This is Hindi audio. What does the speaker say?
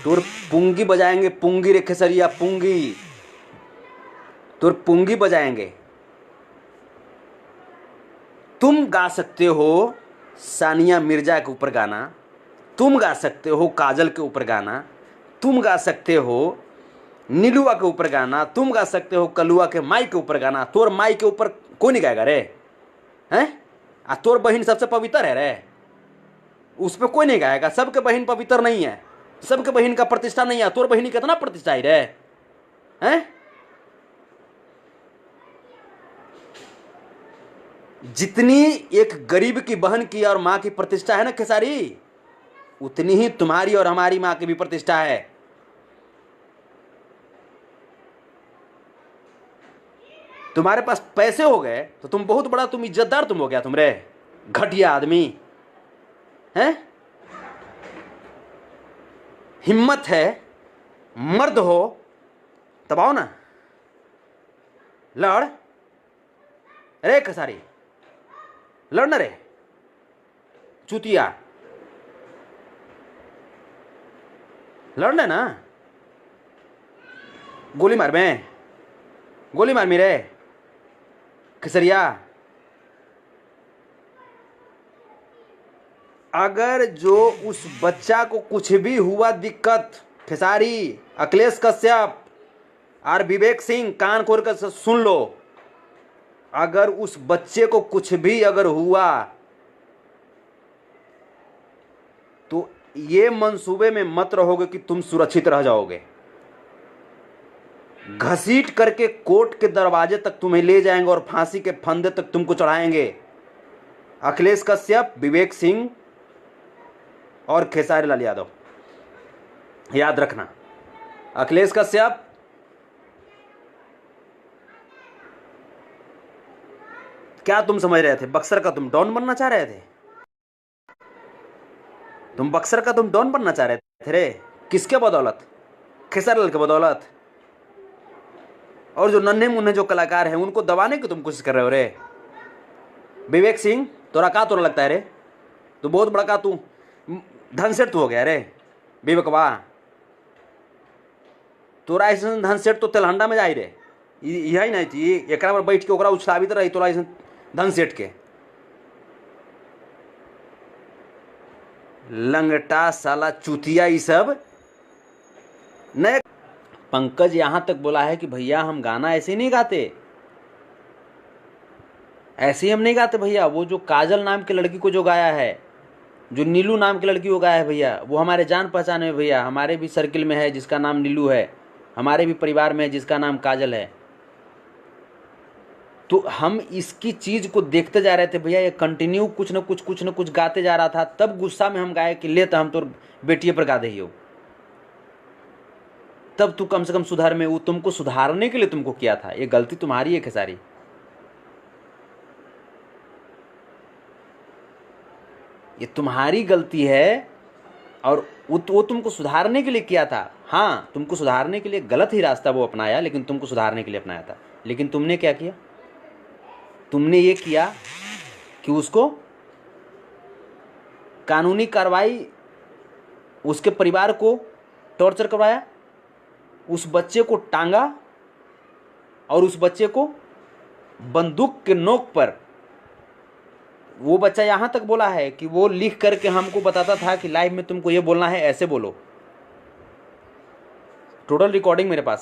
तोर पुंगी बजाएंगे, पुंगी रे खेसरिया पुंगी, तोर पुंगी बजाएंगे। तुम गा सकते हो सानिया मिर्जा के ऊपर गाना, तुम गा सकते हो काजल के ऊपर गाना, तुम गा सकते हो नीलुआ के ऊपर गाना, तुम गा सकते हो कलुआ के माई के ऊपर गाना। तोर माई के ऊपर कोई नहीं गाएगा रे, हैं? तोर बहन सबसे पवित्र है रे, उस पर कोई नहीं गाएगा। सबके बहन पवित्र नहीं है, सबके बहन का प्रतिष्ठा नहीं है। तोर बहन कितना प्रतिष्ठा है रे, हैं? जितनी एक गरीब की बहन की और मां की प्रतिष्ठा है ना खेसारी, उतनी ही तुम्हारी और हमारी मां की भी प्रतिष्ठा है। तुम्हारे पास पैसे हो गए तो तुम बहुत बड़ा, तुम इज्जतदार तुम हो गया, तुम रे घटिया आदमी, हैं? हिम्मत है, मर्द हो तब आओ ना, लड़ रे खेसारी, लड़ ना रे चूतिया, लड़ना ना। गोली मार में, गोली मार मेरे खेसरिया। अगर जो उस बच्चा को कुछ भी हुआ दिक्कत, खेसारी, अखिलेश कश्यप और विवेक सिंह, कान खोल कर सुन लो, अगर उस बच्चे को कुछ भी अगर हुआ तो ये मंसूबे में मत रहोगे कि तुम सुरक्षित रह जाओगे। घसीट करके कोर्ट के दरवाजे तक तुम्हें ले जाएंगे और फांसी के फंदे तक तुमको चढ़ाएंगे। अखिलेश कश्यप, विवेक सिंह और खेसारी लाल यादव, याद रखना। अखिलेश कश्यप, क्या तुम समझ रहे थे बक्सर का तुम डॉन बनना चाह रहे थे? तुम बक्सर का तुम डॉन बनना चाह रहे थे रे, किसके बदौलत? खेसारी लाल के बदौलत। और जो नन्हे मुन्ने जो कलाकार हैं उनको दबाने की तुम कोशिश कर रहे हो रे। विवेक सिंह, तोरा का तोरा लगता है रे, तू बहुत बड़ा का तू धनसेठ तू हो गया रे विवेकवा। तोरा ऐसा धनसेठ तो तेलहंडा में जाई रे, यही नहीं थी एक पर बैठ के ओकरा उछलावित रही तोरा ऐसा धनसेठ के। लंगटा साला चूतिया, ये सब नए। पंकज यहां तक बोला है कि भैया हम गाना ऐसे नहीं गाते, ऐसे ही हम नहीं गाते भैया। वो जो काजल नाम की लड़की को जो गाया है, जो नीलू नाम की लड़की को गाया है भैया, वो हमारे जान पहचान में भैया, हमारे भी सर्किल में है जिसका नाम नीलू है, हमारे भी परिवार में है जिसका नाम काजल है। तो हम इसकी चीज को देखते जा रहे थे भैया, ये कंटिन्यू कुछ न कुछ गाते जा रहा था। तब गुस्सा में हम गाए कि ले तो हम तो बेटिए पर गा दे हो। तब तू कम से कम सुधार में, वो तुमको सुधारने के लिए तुमको किया था। ये गलती तुम्हारी है खेसारी, ये तुम्हारी गलती है। और वो तुमको सुधारने के लिए किया था। हाँ, तुमको सुधारने के लिए गलत ही रास्ता वो अपनाया, लेकिन तुमको सुधारने के लिए अपनाया था। लेकिन तुमने क्या किया? तुमने ये किया कि उसको कानूनी कार्रवाई, उसके परिवार को टॉर्चर करवाया, उस बच्चे को टांगा और उस बच्चे को बंदूक के नोक पर, वो बच्चा यहां तक बोला है कि वो लिख करके हमको बताता था कि लाइव में तुमको ये बोलना है, ऐसे बोलो। टोटल रिकॉर्डिंग मेरे पास